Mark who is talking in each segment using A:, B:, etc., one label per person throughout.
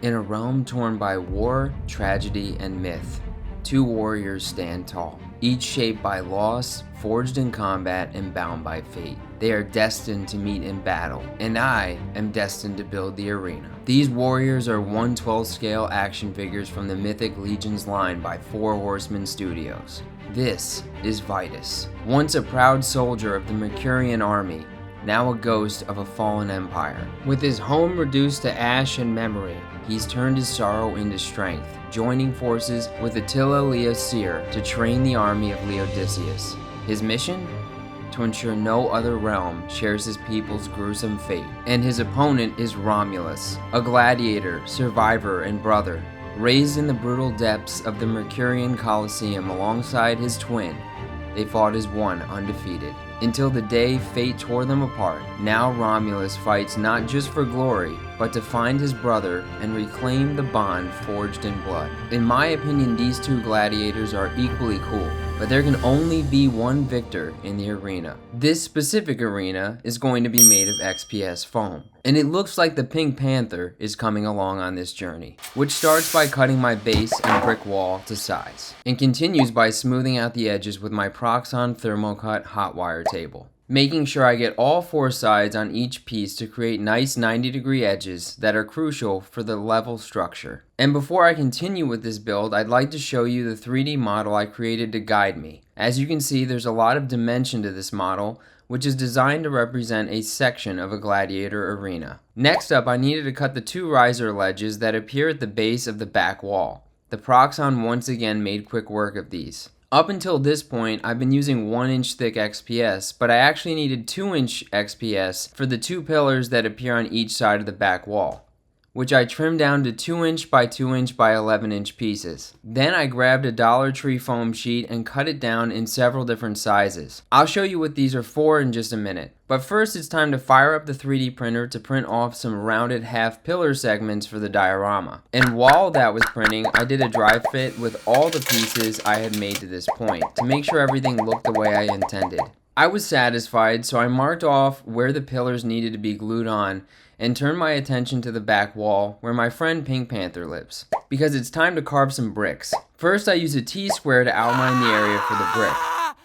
A: In a realm torn by war, tragedy, and myth, two warriors stand tall, each shaped by loss, forged in combat, and bound by fate. They are destined to meet in battle, and I am destined to build the arena. These warriors are 1/12 scale action figures from the Mythic Legions line by Four Horseman Studios. This is Vitus, once a proud soldier of the Mercurian army, now a ghost of a fallen empire. With his home reduced to ash and memory, he's turned his sorrow into strength, joining forces with Attila Seer to train the army of Leodicius. His mission? To ensure no other realm shares his people's gruesome fate. And his opponent is Rahmulus, a gladiator, survivor, and brother. Raised in the brutal depths of the Mercurian Colosseum alongside his twin, they fought as one, undefeated, until the day fate tore them apart. Now Rahmulus fights not just for glory, but to find his brother and reclaim the bond forged in blood. In my opinion, these two gladiators are equally cool, but there can only be one victor in the arena. This specific arena is going to be made of XPS Foam, and it looks like the Pink Panther is coming along on this journey, which starts by cutting my base and brick wall to size, and continues by smoothing out the edges with my Proxxon Thermocut hot wire table, making sure I get all four sides on each piece to create nice 90-degree edges that are crucial for the level structure. And before I continue with this build, I'd like to show you the 3D model I created to guide me. As you can see, there's a lot of dimension to this model, which is designed to represent a section of a gladiator arena. Next up, I needed to cut the two riser ledges that appear at the base of the back wall. The Proxxon once again made quick work of these. Up until this point, I've been using 1-inch thick XPS, but I actually needed 2-inch XPS for the two pillars that appear on each side of the back wall, which I trimmed down to 2-inch by 2-inch by 11-inch pieces. Then I grabbed a Dollar Tree foam sheet and cut it down in several different sizes. I'll show you what these are for in just a minute. But first, it's time to fire up the 3D printer to print off some rounded half pillar segments for the diorama. And while that was printing, I did a dry fit with all the pieces I had made to this point to make sure everything looked the way I intended. I was satisfied, so I marked off where the pillars needed to be glued on and turned my attention to the back wall where my friend Pink Panther lives, because it's time to carve some bricks. First, I use a T-square to outline the area for the brick.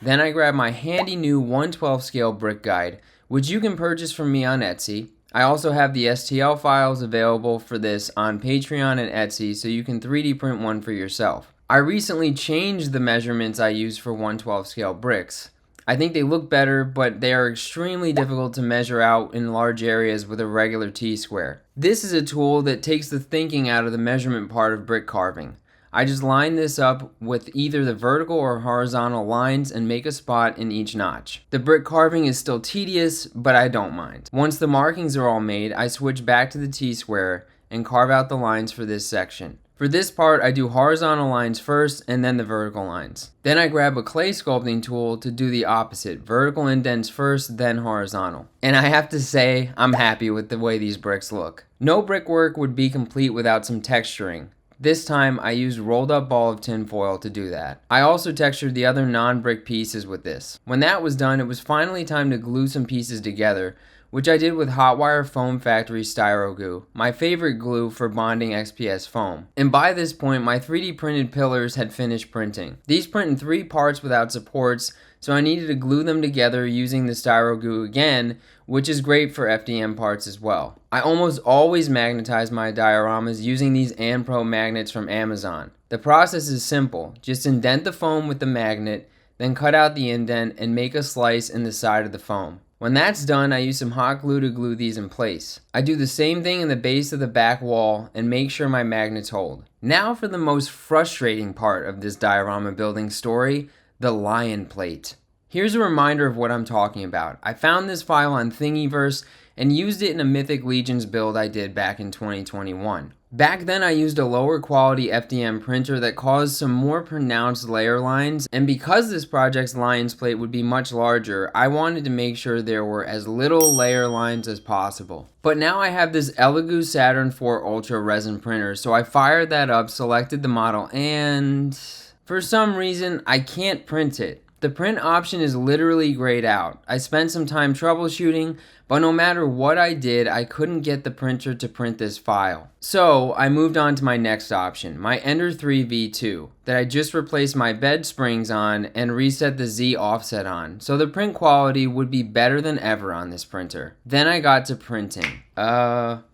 A: Then I grab my handy new 1/12 scale brick guide, which you can purchase from me on Etsy. I also have the STL files available for this on Patreon and Etsy, so you can 3D print one for yourself. I recently changed the measurements I use for 1/12 scale bricks. I think they look better, but they are extremely difficult to measure out in large areas with a regular T-square. This is a tool that takes the thinking out of the measurement part of brick carving. I just line this up with either the vertical or horizontal lines and make a spot in each notch. The brick carving is still tedious, but I don't mind. Once the markings are all made, I switch back to the T-square and carve out the lines for this section. For this part, I do horizontal lines first and then the vertical lines. Then I grab a clay sculpting tool to do the opposite, vertical indents first, then horizontal. And I have to say, I'm happy with the way these bricks look. No brickwork would be complete without some texturing. This time, I used rolled up ball of tin foil to do that. I also textured the other non-brick pieces with this. When that was done, it was finally time to glue some pieces together, which I did with Hot Wire Foam Factory Styro Glue, my favorite glue for bonding XPS foam. And by this point, my 3D printed pillars had finished printing. These print in 3 parts without supports, so I needed to glue them together using the Styro Glue again, which is great for FDM parts as well. I almost always magnetize my dioramas using these Anpro magnets from Amazon. The process is simple. Just indent the foam with the magnet, then cut out the indent and make a slice in the side of the foam. When that's done, I use some hot glue to glue these in place. I do the same thing in the base of the back wall and make sure my magnets hold. Now for the most frustrating part of this diorama building story, the lion plate. Here's a reminder of what I'm talking about. I found this file on Thingiverse and used it in a Mythic Legions build I did back in 2021. Back then I used a lower quality FDM printer that caused some more pronounced layer lines, and because this project's lion's plate would be much larger, I wanted to make sure there were as little layer lines as possible. But now I have this Elegoo Saturn IV Ultra resin printer, so I fired that up, selected the model, and for some reason I can't print it. The print option is literally grayed out. I spent some time troubleshooting, but no matter what I did, I couldn't get the printer to print this file. So I moved on to my next option, my Ender 3 V2, that I just replaced my bed springs on and reset the Z offset on, so the print quality would be better than ever on this printer. Then I got to printing. Then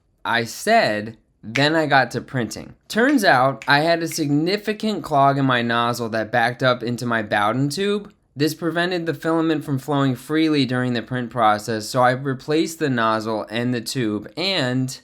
A: I got to printing. Turns out, I had a significant clog in my nozzle that backed up into my Bowden tube. This prevented the filament from flowing freely during the print process, so I replaced the nozzle and the tube, and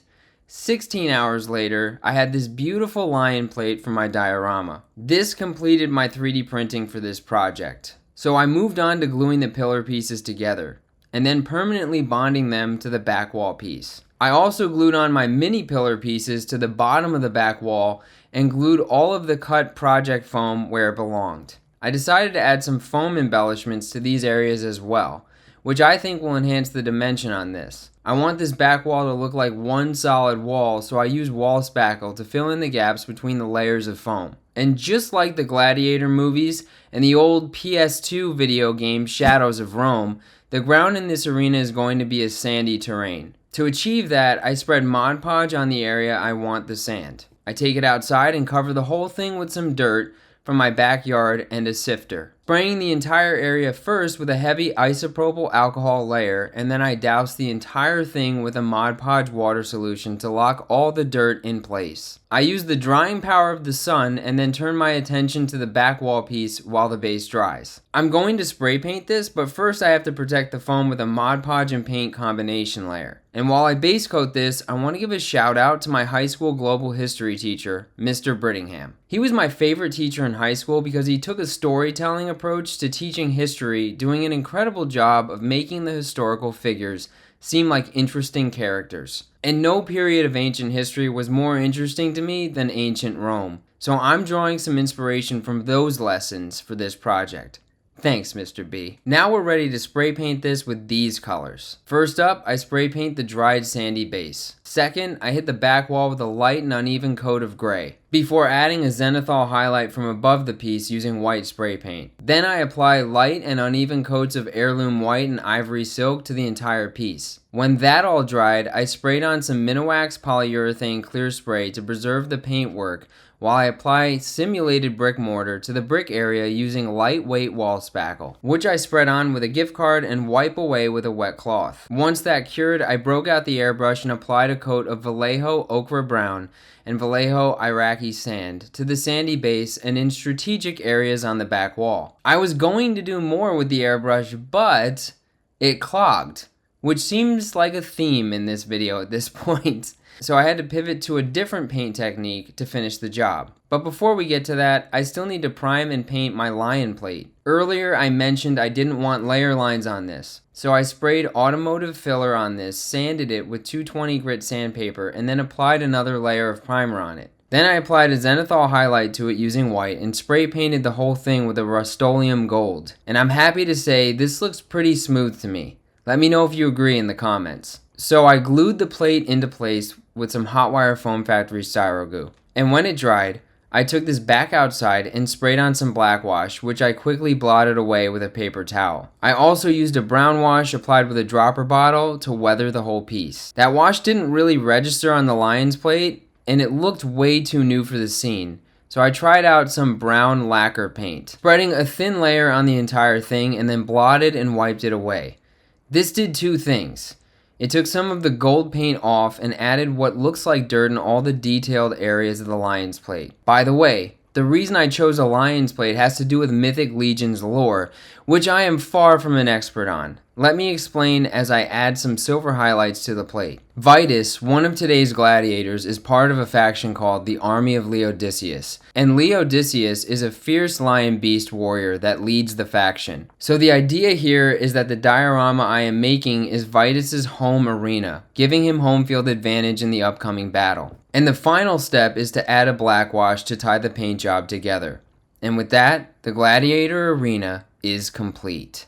A: 16 hours later, I had this beautiful lion plate for my diorama. This completed my 3D printing for this project. So I moved on to gluing the pillar pieces together, and then permanently bonding them to the back wall piece. I also glued on my mini pillar pieces to the bottom of the back wall and glued all of the cut project foam where it belonged. I decided to add some foam embellishments to these areas as well, which I think will enhance the dimension on this. I want this back wall to look like one solid wall, so I use wall spackle to fill in the gaps between the layers of foam. And just like the Gladiator movies and the old PS2 video game Shadows of Rome, the ground in this arena is going to be a sandy terrain. To achieve that, I spread Mod Podge on the area I want the sand. I take it outside and cover the whole thing with some dirt from my backyard and a sifter, spraying the entire area first with a heavy isopropyl alcohol layer, and then I douse the entire thing with a Mod Podge water solution to lock all the dirt in place. I use the drying power of the sun and then turn my attention to the back wall piece while the base dries. I'm going to spray paint this, but first I have to protect the foam with a Mod Podge and paint combination layer. And while I base coat this, I want to give a shout out to my high school global history teacher, Mr. Brittingham. He was my favorite teacher in high school because he took a storytelling approach to teaching history, doing an incredible job of making the historical figures seem like interesting characters. And no period of ancient history was more interesting to me than ancient Rome. So I'm drawing some inspiration from those lessons for this project. Thanks, Mr. B. Now we're ready to spray paint this with these colors. First up, I spray paint the dried sandy base. Second, I hit the back wall with a light and uneven coat of gray, before adding a zenithal highlight from above the piece using white spray paint. Then I apply light and uneven coats of heirloom white and ivory silk to the entire piece. When that all dried, I sprayed on some Miniwax polyurethane clear spray to preserve the paintwork, while I apply simulated brick mortar to the brick area using lightweight wall spackle, which I spread on with a gift card and wipe away with a wet cloth. Once that cured, I broke out the airbrush and applied a coat of Vallejo Ochre Brown and Vallejo Iraqi sand to the sandy base and in strategic areas on the back wall. I was going to do more with the airbrush, but it clogged, which seems like a theme in this video at this point. So I had to pivot to a different paint technique to finish the job. But before we get to that, I still need to prime and paint my lion plate. Earlier I mentioned I didn't want layer lines on this, so I sprayed automotive filler on this, sanded it with 220 grit sandpaper, and then applied another layer of primer on it. Then I applied a zenithal highlight to it using white and spray painted the whole thing with a Rust-Oleum gold. And I'm happy to say this looks pretty smooth to me. Let me know if you agree in the comments. So I glued the plate into place with some Hotwire Foam Factory Styro Goo. And when it dried, I took this back outside and sprayed on some black wash, which I quickly blotted away with a paper towel. I also used a brown wash applied with a dropper bottle to weather the whole piece. That wash didn't really register on the lion's plate, and it looked way too new for the scene. So I tried out some brown lacquer paint, spreading a thin layer on the entire thing and then blotted and wiped it away. This did two things. It took some of the gold paint off and added what looks like dirt in all the detailed areas of the lion's plate. By the way, the reason I chose a lion's plate has to do with Mythic Legions lore, which I am far from an expert on. Let me explain as I add some silver highlights to the plate. Vitus, one of today's gladiators, is part of a faction called the Army of Leodicius, and Leodicius is a fierce lion beast warrior that leads the faction. So the idea here is that the diorama I am making is Vitus's home arena, giving him home field advantage in the upcoming battle. And the final step is to add a black wash to tie the paint job together. And with that, the Gladiator Arena is complete.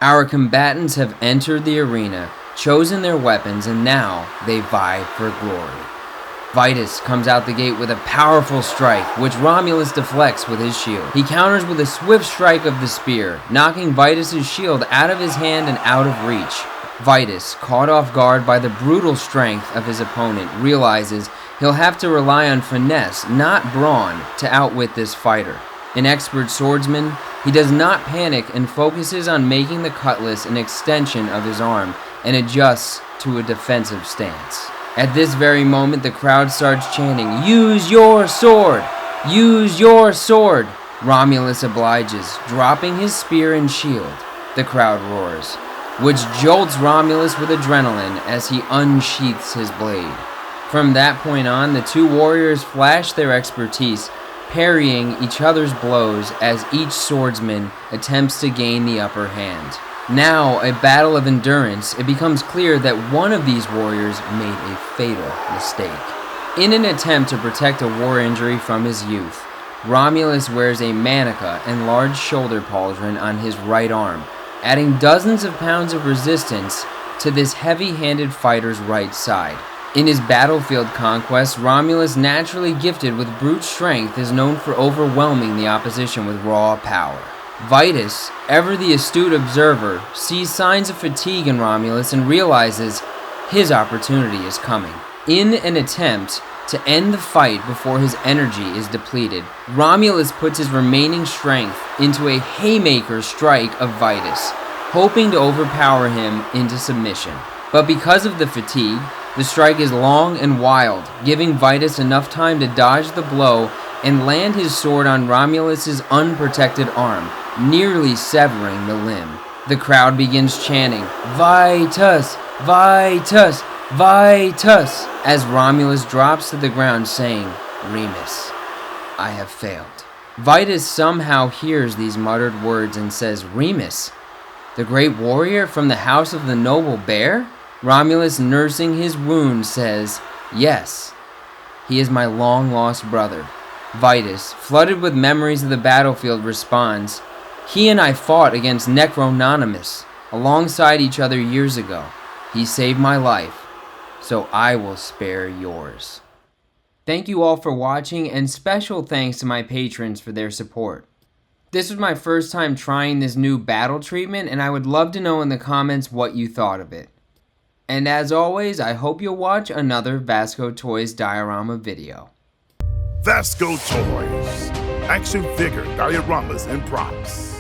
A: Our combatants have entered the arena, chosen their weapons, and now they vie for glory. Vitus comes out the gate with a powerful strike, which Rahmulus deflects with his shield. He counters with a swift strike of the spear, knocking Vitus' shield out of his hand and out of reach. Vitus, caught off guard by the brutal strength of his opponent, realizes he'll have to rely on finesse, not brawn, to outwit this fighter. An expert swordsman, he does not panic and focuses on making the cutlass an extension of his arm and adjusts to a defensive stance. At this very moment, the crowd starts chanting, "Use your sword! Use your sword!" Rahmulus obliges, dropping his spear and shield. The crowd roars, which jolts Rahmulus with adrenaline as he unsheaths his blade. From that point on, the two warriors flash their expertise, parrying each other's blows as each swordsman attempts to gain the upper hand. Now, a battle of endurance, it becomes clear that one of these warriors made a fatal mistake. In an attempt to protect a war injury from his youth, Rahmulus wears a manica and large shoulder pauldron on his right arm, adding dozens of pounds of resistance to this heavy-handed fighter's right side. In his battlefield conquests, Rahmulus, naturally gifted with brute strength, is known for overwhelming the opposition with raw power. Vitus, ever the astute observer, sees signs of fatigue in Rahmulus and realizes his opportunity is coming. In an attempt to end the fight before his energy is depleted, Rahmulus puts his remaining strength into a haymaker strike of Vitus, hoping to overpower him into submission. But because of the fatigue, the strike is long and wild, giving Vitus enough time to dodge the blow and land his sword on Rahmulus' unprotected arm, nearly severing the limb. The crowd begins chanting, "Vitus! Vitus! Vitus!" as Rahmulus drops to the ground saying, "Remus, I have failed." Vitus somehow hears these muttered words and says, "Remus, the great warrior from the house of the noble bear?" Rahmulus, nursing his wound, says, "Yes, he is my long-lost brother." Vitus, flooded with memories of the battlefield, responds, "He and I fought against Necrononymus alongside each other years ago. He saved my life, so I will spare yours." Thank you all for watching, and special thanks to my patrons for their support. This was my first time trying this new battle treatment, and I would love to know in the comments what you thought of it. And as always, I hope you'll watch another Vasco Toys diorama video.
B: Vasco Toys, action figure dioramas and props.